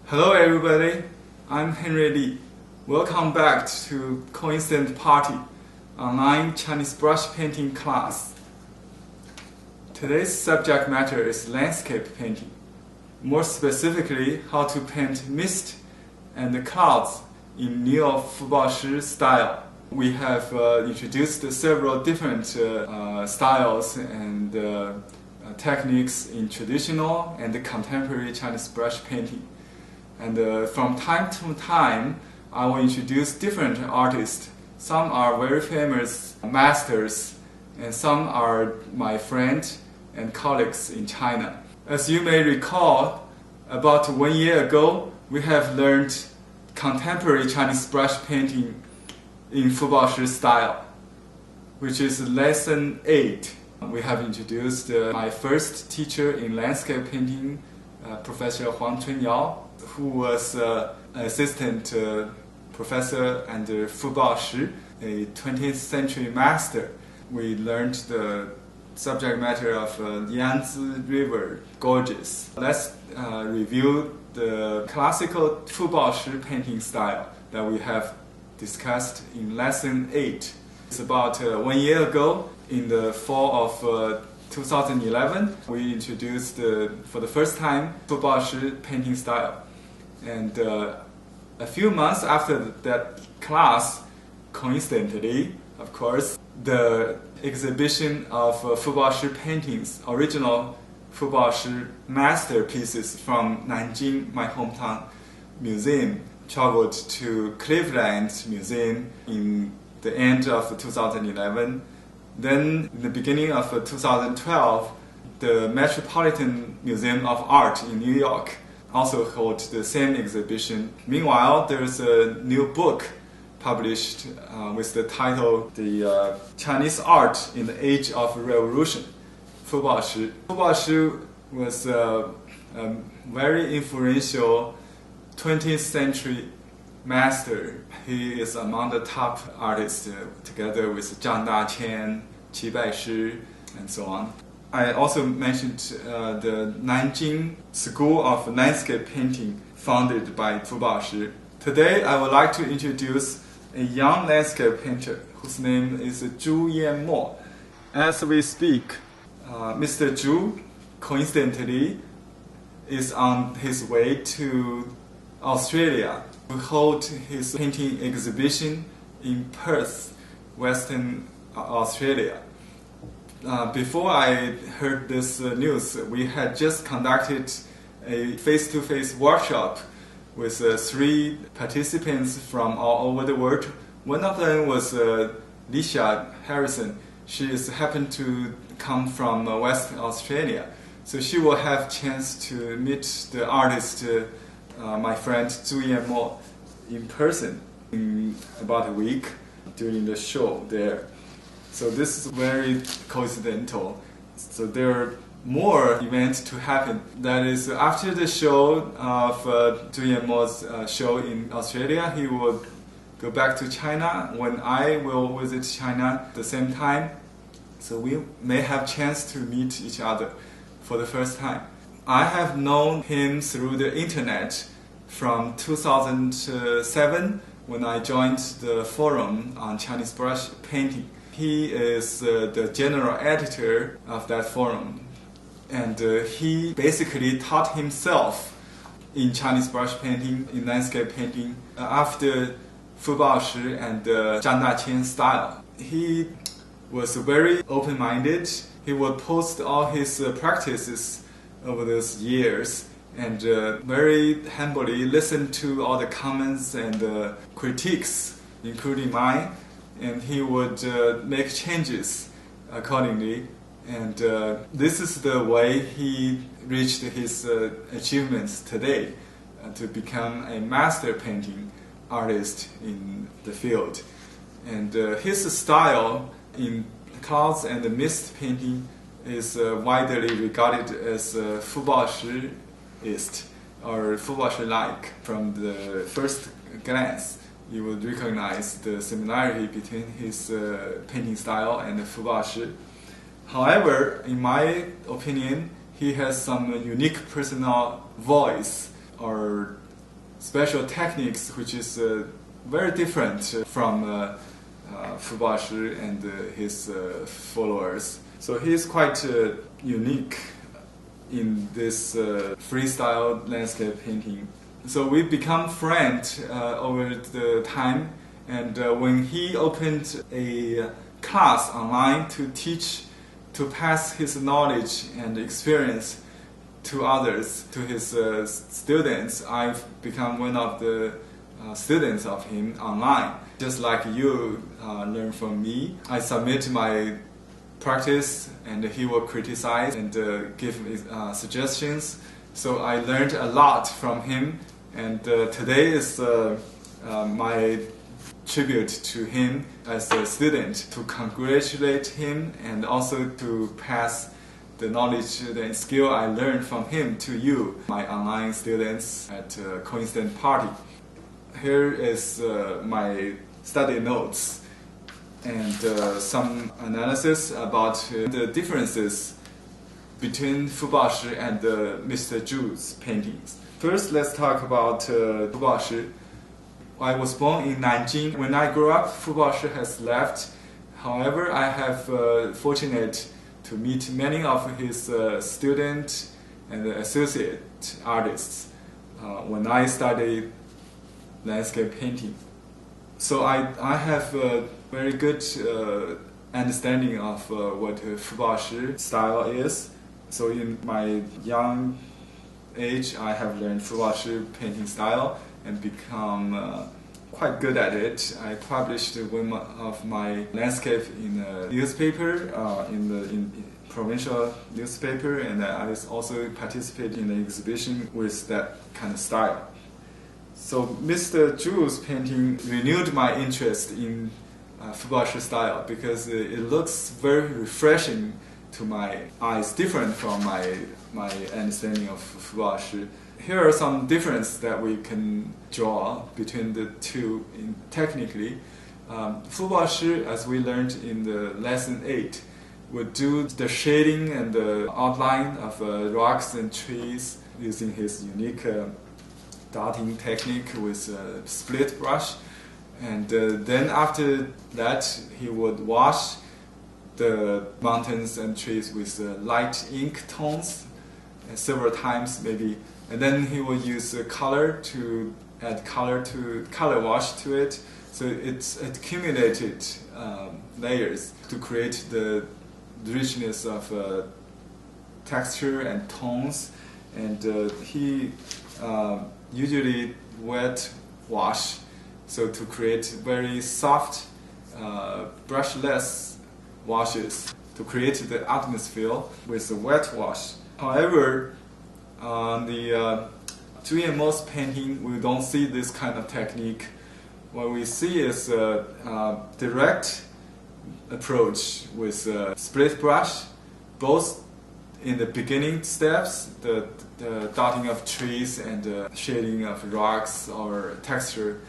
Hello everybody, I'm Henry Lee. Welcome back to Coincident Party, online Chinese brush painting class. Today's subject matter is landscape painting. More specifically, how to paint mist and the clouds in neo-Baoshi style. We have introduced several different styles and techniques in traditional and contemporary Chinese brush painting. And from time to time, I will introduce different artists. Some are very famous masters, and some are my friends and colleagues in China. As you may recall, about 1 year ago, we have learned contemporary Chinese brush painting in Baoshi style, which is lesson 8. We have introduced my first teacher in landscape painting, Professor Huang Chunyao, who was assistant professor under Baoshi, a 20th century master. We learned the subject matter of Yangtze River gorges. Let's review the classical Baoshi painting style that we have discussed in lesson 8. It's about 1 year ago, in the fall of 2011, we introduced for the first time Baoshi painting style. And a few months after that class, coincidentally, of course, the exhibition of Baoshi paintings, original Baoshi masterpieces from Nanjing, my hometown museum, traveled to Cleveland Museum in the end of 2011. Then, in the beginning of 2012, the Metropolitan Museum of Art in New York also held the same exhibition. Meanwhile, there's a new book published with the title The Chinese Art in the Age of Revolution, Baoshi. Baoshi was a very influential 20th century master. He is among the top artists together with Zhang Daqian, Qi Baishi, and so on. I also mentioned the Nanjing School of Landscape Painting founded by Baoshi. Today I would like to introduce a young landscape painter whose name is Zhu Yanmo. As we speak, Mr. Zhu, coincidentally, is on his way to Australia to hold his painting exhibition in Perth, Western Australia. Before I heard this news, we had just conducted a face-to-face workshop with 3 participants from all over the world. One of them was Lisha Harrison. She happened to come from Western Australia, so she will have chance to meet the artist, my friend Zhu Yanmo, in person in about a week during the show there. So this is very coincidental. So there are more events to happen. That is, after the show of Zhu Yanmo's show in Australia, he will go back to China when I will visit China at the same time. So we may have chance to meet each other for the first time. I have known him through the internet from 2007 when I joined the forum on Chinese brush painting. He is the general editor of that forum, and he basically taught himself in Chinese brush painting, in landscape painting, after Baoshi and Zhang Daqian style. He was very open-minded. He would post all his practices over those years and very humbly listen to all the comments and critiques, including mine, and he would make changes accordingly. And this is the way he reached his achievements today, to become a master painting artist in the field. And his style in clouds and mist painting is widely regarded as Baoshi-ist or Baoshi-like. From the first glance, you would recognize the similarity between his painting style and Baoshi. However, in my opinion, he has some unique personal voice or special techniques which is very different from Baoshi and his followers. So he is quite unique in this freestyle landscape painting. So we become friends over the time, and when he opened a class online to teach, to pass his knowledge and experience to others, to his students, I've become one of the students of him online. Just like you learn from me, I submit my practice and he will criticize and give suggestions. So I learned a lot from him, and today is my tribute to him as a student, to congratulate him and also to pass the knowledge and skill I learned from him to you, my online students at Coincident Party. Here is my study notes and some analysis about the differences between Baoshi and Mr. Zhu's paintings. First, let's talk about Baoshi. I was born in Nanjing. When I grew up, Baoshi has left. However, I have fortunate to meet many of his students and associate artists when I studied landscape painting. So I have a very good understanding of what Baoshi style is. So in my young age, I have learned Baoshi painting style and become quite good at it. I published one of my landscape in a newspaper, in provincial newspaper, and I also participated in an exhibition with that kind of style. So Mr. Zhu's painting renewed my interest in Baoshi style because it looks very refreshing to my eyes, different from my understanding of Baoshi. Here are some differences that we can draw between the two technically. Baoshi, as we learned in the lesson 8, would do the shading and the outline of rocks and trees using his unique dotting technique with a split brush. And then after that, he would wash the mountains and trees with light ink tones several times maybe. And then he will use color to add color wash to it. So it's accumulated layers to create the richness of texture and tones. And he usually wet wash, so to create very soft, brushless washes to create the atmosphere with the wet wash. However, the Zhu Yanmo's painting, we don't see this kind of technique. What we see is a direct approach with a split brush, both in the beginning steps, the dotting of trees and the shading of rocks or texture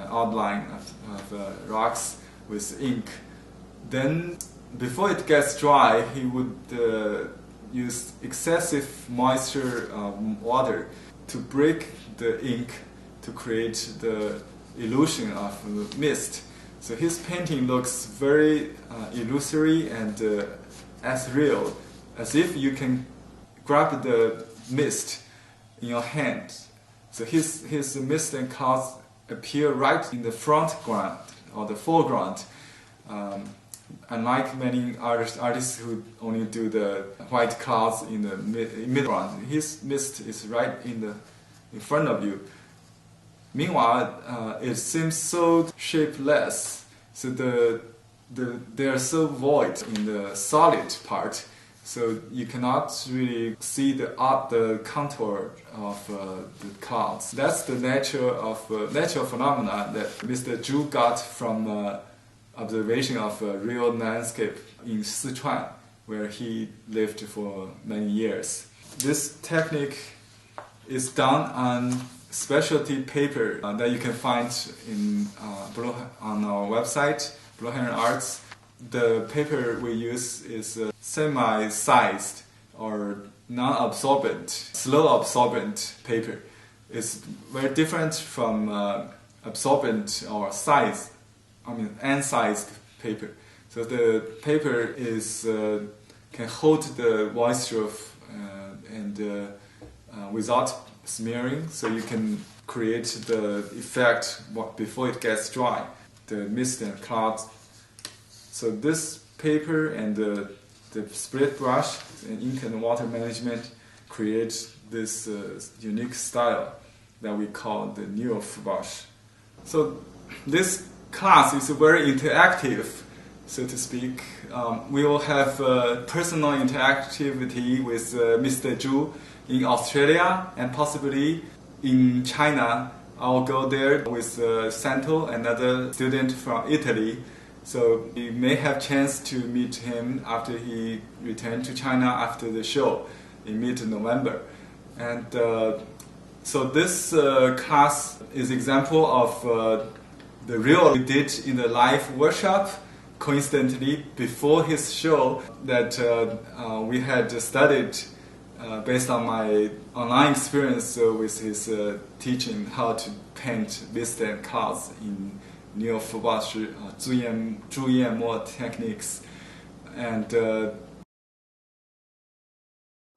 outline of rocks with ink. Then, before it gets dry, he would use excessive moisture water to break the ink to create the illusion of mist. So his painting looks very illusory and ethereal, as if you can grab the mist in your hand. So his mist and clouds appear right in the front ground or the foreground. Unlike many artists who only do the white clouds in the mid-ground, his mist is right in front of you. Meanwhile, it seems so shapeless. So they are so void in the solid part. So you cannot really see the contour of the clouds. That's the natural phenomena that Mr. Zhu got from observation of a real landscape in Sichuan, where he lived for many years. This technique is done on specialty paper that you can find on our website, Blue Heron Arts. The paper we use is semi-sized or non-absorbent, slow absorbent paper. is very different from absorbent or N-sized paper. So the paper is can hold the moisture without smearing, so you can create the effect before it gets dry, the mist and clouds. So this paper and the split brush and ink and water management create this unique style that we call the neo-brush. So this class is very interactive, so to speak. We will have personal interactivity with Mr. Zhu in Australia and possibly in China. I'll go there with Santo, another student from Italy. So we may have chance to meet him after he returned to China after the show in mid-November. And so this class is example of the real we did in the live workshop. Coincidentally, before his show, that we had studied based on my online experience with his teaching how to paint mist and clouds in Neo-Baoshi, Zhu Yanmo techniques. And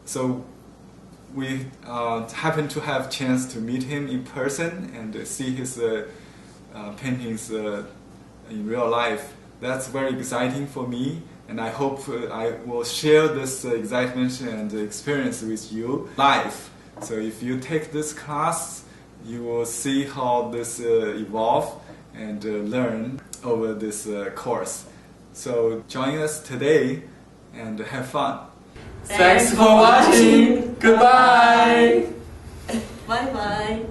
so we happened to have chance to meet him in person and see his paintings in real life. That's very exciting for me, and I hope I will share this excitement and experience with you live. So if you take this class, you will see how this evolve and learn over this course. So join us today and have fun. Thanks for watching. Goodbye. Bye bye.